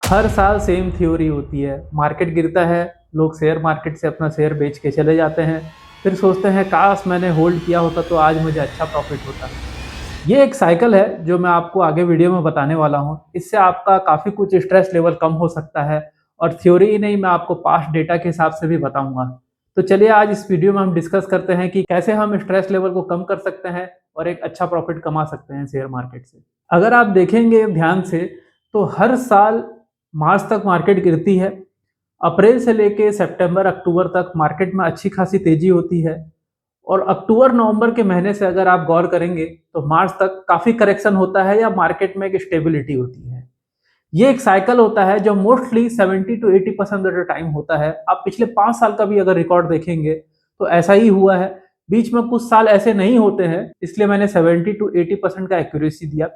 हर साल same theory होती है। मार्केट गिरता है, लोग शेयर मार्केट से अपना शेयर बेच के चले जाते हैं। फिर सोचते हैं काश मैंने होल्ड किया होता तो आज मुझे अच्छा प्रॉफिट होता। ये एक साइकिल है जो मैं आपको आगे वीडियो में बताने वाला हूँ। इससे आपका काफ़ी कुछ स्ट्रेस लेवल कम हो सकता है और थ्योरी ही नहीं, मैं आपको पास्ट डेटा के हिसाब से भी बताऊंगा। तो चलिए आज इस वीडियो में हम डिस्कस करते हैं कि कैसे हम स्ट्रेस लेवल को कम कर सकते हैं और एक अच्छा प्रॉफिट कमा सकते हैं शेयर मार्केट से। अगर आप देखेंगे ध्यान से तो हर साल मार्च तक मार्केट गिरती है। अप्रैल से लेके सितंबर अक्टूबर तक मार्केट में अच्छी खासी तेजी होती है और अक्टूबर नवंबर के महीने से अगर आप गौर करेंगे तो मार्च तक काफी करेक्शन होता है या मार्केट में एक स्टेबिलिटी होती है। ये एक साइकिल होता है जो mostly 70 to 80% of the time होता है। आप पिछले 5 साल का भी अगर रिकॉर्ड देखेंगे तो ऐसा ही हुआ है। बीच में कुछ साल ऐसे नहीं होते हैं, इसलिए मैंने 70 to 80% का एक्यूरेसी दिया।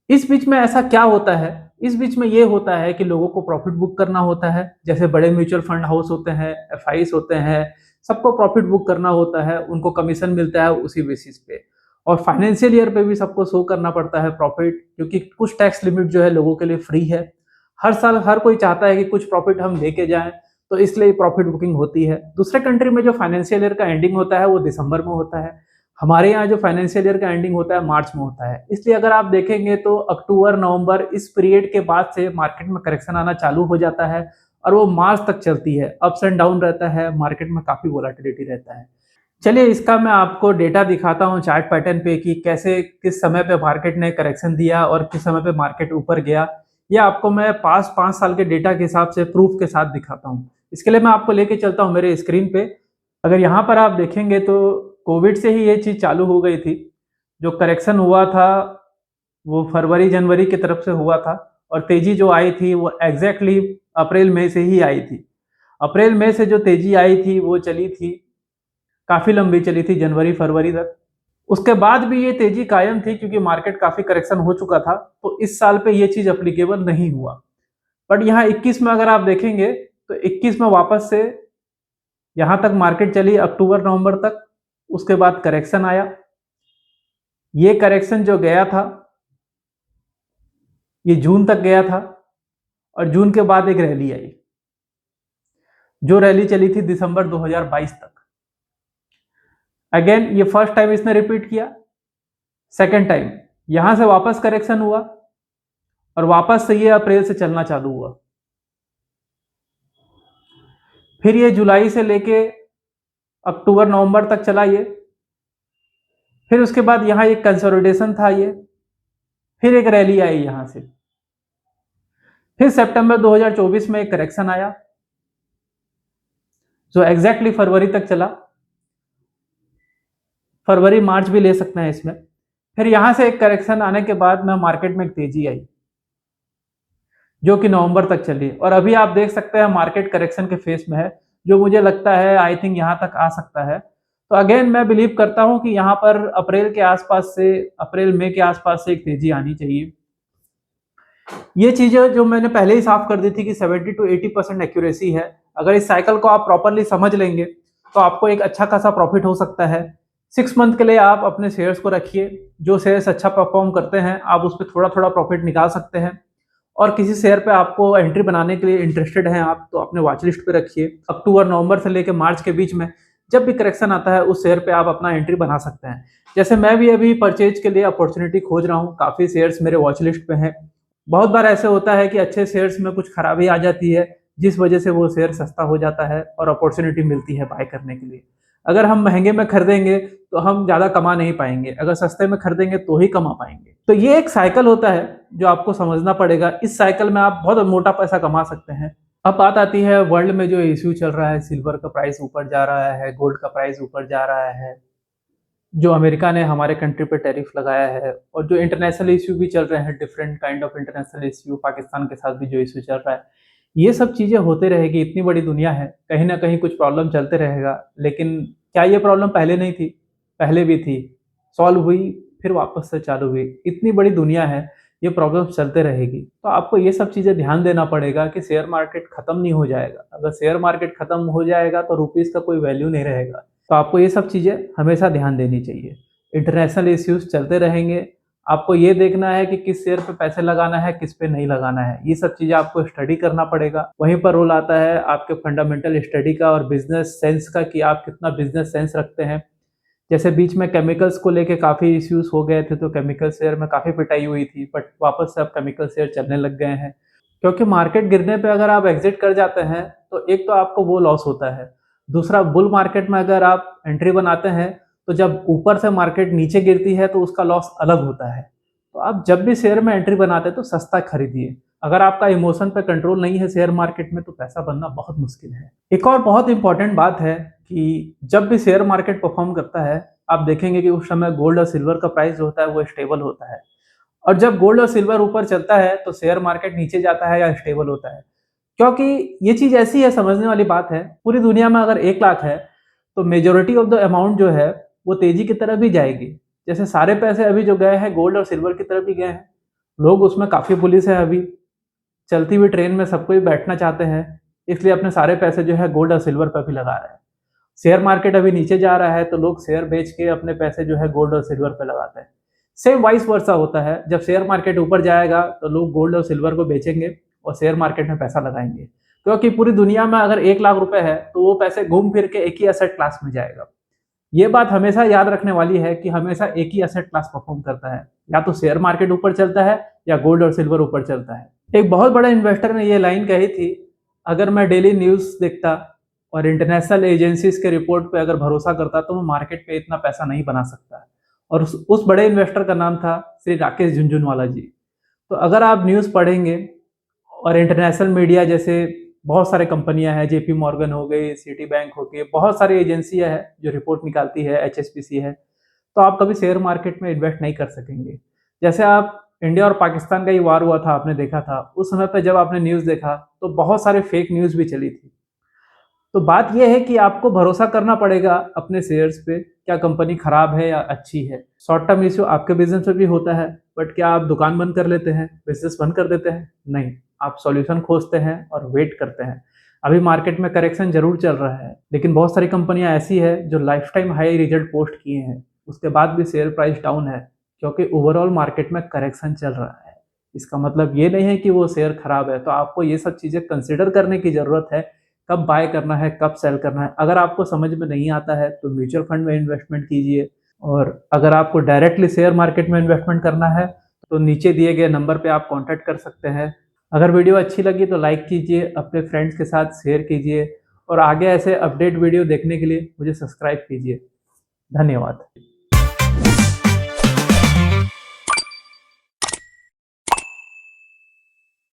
इस बीच में ऐसा क्या होता है? इस बीच में ये होता है कि लोगों को प्रॉफिट बुक करना होता है। जैसे बड़े म्यूचुअल फंड हाउस होते हैं, एफआईस होते हैं, सबको प्रॉफिट बुक करना होता है, उनको कमीशन मिलता है उसी बेसिस पे। और फाइनेंशियल ईयर पे भी सबको शो करना पड़ता है प्रॉफिट, क्योंकि कुछ टैक्स लिमिट जो है लोगों के लिए फ्री है। हर साल हर कोई चाहता है कि कुछ प्रॉफिट हम लेके जाएं, तो इसलिए प्रॉफिट बुकिंग होती है। दूसरे कंट्री में जो फाइनेंशियल ईयर का एंडिंग होता है वो दिसंबर में होता है। हमारे यहाँ जो फाइनेंशियल ईयर का एंडिंग होता है मार्च में होता है। इसलिए अगर आप देखेंगे तो अक्टूबर नवंबर इस पीरियड के बाद से मार्केट में करेक्शन आना चालू हो जाता है और वो मार्च तक चलती है। अप्स एंड डाउन रहता है, मार्केट में काफी वोलेटिलिटी रहता है। चलिए इसका मैं आपको डेटा दिखाता हूँ चार्ट पैटर्न पे कि कैसे किस समय पे मार्केट ने करेक्शन दिया और किस समय पे मार्केट ऊपर गया। ये आपको मैं पास 5 साल के डेटा के हिसाब से प्रूफ के साथ दिखाता हूँ। इसके लिए मैं आपको लेके चलता हूँ मेरे स्क्रीन पे। अगर यहाँ पर आप देखेंगे तो कोविड से ही ये चीज़ चालू हो गई थी। जो करेक्शन हुआ था वो फरवरी जनवरी की तरफ से हुआ था और तेजी जो आई थी वो एग्जैक्टली अप्रैल मई से ही आई थी। अप्रैल मई से जो तेजी आई थी वो चली थी, काफ़ी लंबी चली थी, जनवरी फरवरी तक। उसके बाद भी ये तेजी कायम थी क्योंकि मार्केट काफ़ी करेक्शन हो चुका था, तो इस साल पे ये चीज़ अप्लीकेबल नहीं हुआ। बट यहाँ 21 में अगर आप देखेंगे तो 21 में वापस से यहाँ तक मार्केट चली अक्टूबर नवंबर तक। उसके बाद करेक्शन आया। ये करेक्शन जो गया था ये जून तक गया था और जून के बाद एक रैली आई, जो रैली चली थी दिसंबर 2022 तक। अगेन ये फर्स्ट टाइम इसने रिपीट किया। सेकेंड टाइम यहां से वापस करेक्शन हुआ और वापस से ये अप्रैल से चलना चालू हुआ। फिर ये जुलाई से लेके अक्टूबर नवंबर तक चला ये। फिर उसके बाद यहाँ एक कंसोलिडेशन था ये। फिर एक रैली आई यहां से। फिर सितंबर 2024 में एक करेक्शन आया जो एग्जैक्टली फरवरी तक चला। फरवरी मार्च भी ले सकते हैं इसमें। फिर यहां से एक करेक्शन आने के बाद में मार्केट में एक तेजी आई जो कि नवंबर तक चली और अभी आप देख सकते हैं मार्केट करेक्शन के फेस में है, जो मुझे लगता है आई थिंक यहां तक आ सकता है। तो अगेन मैं बिलीव करता हूं कि यहां पर अप्रैल के आसपास से, अप्रैल मई के आसपास से एक तेजी आनी चाहिए। ये चीजें जो मैंने पहले ही साफ कर दी थी कि 70 to 80% एक्यूरेसी है। अगर इस साइकिल को आप प्रॉपरली समझ लेंगे तो आपको एक अच्छा खासा प्रॉफिट हो सकता है। 6 मंथ के लिए आप अपने शेयर्स को रखिए। जो शेयर्स अच्छा परफॉर्म करते हैं आप उस पर थोड़ा थोड़ा प्रॉफिट निकाल सकते हैं। और किसी शेयर पे आपको एंट्री बनाने के लिए इंटरेस्टेड हैं आप, तो अपने वॉच लिस्ट पे रखिए। अक्टूबर नवंबर से लेकर मार्च के बीच में जब भी करेक्शन आता है उस शेयर पे आप अपना एंट्री बना सकते हैं। जैसे मैं भी अभी परचेज के लिए अपॉर्चुनिटी खोज रहा हूँ, काफ़ी शेयर्स मेरे वॉच लिस्ट पे हैं। बहुत बार ऐसे होता है कि अच्छे शेयर्स में कुछ खराबी आ जाती है जिस वजह से वो शेयर सस्ता हो जाता है और अपॉर्चुनिटी मिलती है बाय करने के लिए। अगर हम महंगे में खरीदेंगे तो हम ज़्यादा कमा नहीं पाएंगे, अगर सस्ते में खरीदेंगे तो ही कमा पाएंगे। तो ये एक साइकिल होता है जो आपको समझना पड़ेगा। इस साइकिल में आप बहुत मोटा पैसा कमा सकते हैं। अब बात आती है वर्ल्ड में जो इश्यू चल रहा है, सिल्वर का प्राइस ऊपर जा रहा है, गोल्ड का प्राइस ऊपर जा रहा है, जो अमेरिका ने हमारे कंट्री पे टैरिफ लगाया है, और जो इंटरनेशनल इश्यू भी चल रहे हैं, different kind of international issue, Pakistan के साथ भी जो इश्यू चल रहा है। ये सब चीज़ें होते रहेगी। इतनी बड़ी दुनिया है, कहीं ना कहीं कुछ प्रॉब्लम चलते रहेगा। लेकिन क्या ये प्रॉब्लम पहले नहीं थी? पहले भी थी, सॉल्व हुई, फिर वापस से चालू हुई। इतनी बड़ी दुनिया है, ये प्रॉब्लम चलते रहेगी। तो आपको ये सब चीज़ें ध्यान देना पड़ेगा कि शेयर मार्केट खत्म नहीं हो जाएगा। अगर शेयर मार्केट खत्म हो जाएगा तो रुपीज़ का कोई वैल्यू नहीं रहेगा। तो आपको ये सब चीज़ें हमेशा ध्यान देनी चाहिए। इंटरनेशनल इश्यूज चलते रहेंगे, आपको ये देखना है कि किस शेयर पे पैसे लगाना है, किस पे नहीं लगाना है। ये सब चीज़ें आपको स्टडी करना पड़ेगा। वहीं पर रोल आता है आपके फंडामेंटल स्टडी का और बिज़नेस सेंस का कि आप कितना बिज़नेस सेंस रखते हैं। जैसे बीच में केमिकल्स को लेके काफ़ी इश्यूज़ हो गए थे, तो केमिकल शेयर में काफ़ी पिटाई हुई थी, बट वापस से अब केमिकल शेयर चलने लग गए हैं। क्योंकि मार्केट गिरने पे अगर आप एग्ज़िट कर जाते हैं, तो एक तो आपको वो लॉस होता है। दूसरा, बुल मार्केट में अगर आप एंट्री बनाते हैं, तो जब ऊपर से मार्केट नीचे गिरती है, तो उसका लॉस अलग होता है। तो आप जब भी शेयर में एंट्री बनाते हैं, तो सस्ता खरीदिए। अगर आपका इमोशन पे कंट्रोल नहीं है शेयर मार्केट में, तो पैसा बनना बहुत मुश्किल है। एक और बहुत इंपॉर्टेंट बात है कि जब भी शेयर मार्केट परफॉर्म करता है, आप देखेंगे कि उस समय गोल्ड और सिल्वर का प्राइस जो होता है वो स्टेबल होता है। और जब गोल्ड और सिल्वर ऊपर चलता है, तो शेयर मार्केट नीचे जाता है या स्टेबल होता है। क्योंकि ये चीज़ ऐसी है, समझने वाली बात है, पूरी दुनिया में अगर 1 लाख है, तो मेजॉरिटी ऑफ द अमाउंट जो है, वो तेज़ी की तरफ ही जाएगी। जैसे सारे पैसे अभी जो गए हैं, गोल्ड और सिल्वर की तरफ ही गए हैं। लोग उसमें काफ़ी बुलिश है अभी। चलती हुई ट्रेन में सब कोई बैठना चाहते हैं, इसलिए अपने सारे पैसे जो है गोल्ड और सिल्वर पे भी लगा रहे हैं। शेयर मार्केट अभी नीचे जा रहा है, तो लोग शेयर बेच के अपने पैसे जो है गोल्ड और सिल्वर पे लगाते हैं। सेम वाइस वर्सा होता है, जब शेयर मार्केट ऊपर जाएगा, तो लोग गोल्ड और सिल्वर को बेचेंगे और शेयर मार्केट में पैसा लगाएंगे। क्योंकि पूरी दुनिया में अगर 1 लाख रुपए है, तो वो पैसे घूम फिर के एक ही एसेट क्लास में जाएगा। ये बात हमेशा याद रखने वाली है कि हमेशा एक ही एसेट क्लास परफॉर्म करता है, या तो शेयर मार्केट ऊपर चलता है या गोल्ड और सिल्वर ऊपर चलता है। एक बहुत बड़े इन्वेस्टर ने ये लाइन कही थी, अगर मैं डेली न्यूज़ देखता और इंटरनेशनल एजेंसीज के रिपोर्ट पे अगर भरोसा करता, तो मैं मार्केट पे इतना पैसा नहीं बना सकता। और उस बड़े इन्वेस्टर का नाम था श्री राकेश झुनझुनवाला जी। तो अगर आप न्यूज़ पढ़ेंगे और इंटरनेशनल मीडिया जैसे बहुत सारे कंपनियां हैं, जेपी मॉर्गन हो गई, सिटी बैंक हो गई, बहुत सारी एजेंसियां हैं जो रिपोर्ट निकालती है, एचएसबीसी है, तो आप कभी शेयर मार्केट में इन्वेस्ट नहीं कर सकेंगे। जैसे आप इंडिया और पाकिस्तान का ही वार हुआ था, आपने देखा था, उस समय पे जब आपने न्यूज़ देखा, तो बहुत सारे फेक न्यूज़ भी चली थी। तो बात यह है कि आपको भरोसा करना पड़ेगा अपने शेयर्स पे, क्या कंपनी खराब है या अच्छी है। शॉर्ट टर्म इश्यू आपके बिजनेस में भी होता है, बट क्या आप दुकान बंद कर लेते हैं, बिजनेस बंद कर देते हैं? नहीं, आप सॉल्यूशन खोजते हैं और वेट करते हैं। अभी मार्केट में करेक्शन जरूर चल रहा है, लेकिन बहुत सारी कंपनियां ऐसी है जो life time high result post किए हैं, उसके बाद भी शेयर प्राइस डाउन है, क्योंकि ओवरऑल मार्केट में करेक्शन चल रहा है। इसका मतलब ये नहीं है कि वो शेयर खराब है। तो आपको ये सब चीजें कंसिडर करने की जरूरत है, कब बाय करना है, कब सेल करना है। अगर आपको समझ में नहीं आता है, तो म्यूचुअल फंड में इन्वेस्टमेंट कीजिए। और अगर आपको डायरेक्टली शेयर मार्केट में इन्वेस्टमेंट करना है, तो नीचे दिए गए नंबर पे आप कांटेक्ट कर सकते हैं। अगर वीडियो अच्छी लगी तो लाइक कीजिए, अपने फ्रेंड्स के साथ शेयर कीजिए, और आगे ऐसे अपडेट वीडियो देखने के लिए मुझे सब्सक्राइब कीजिए। धन्यवाद।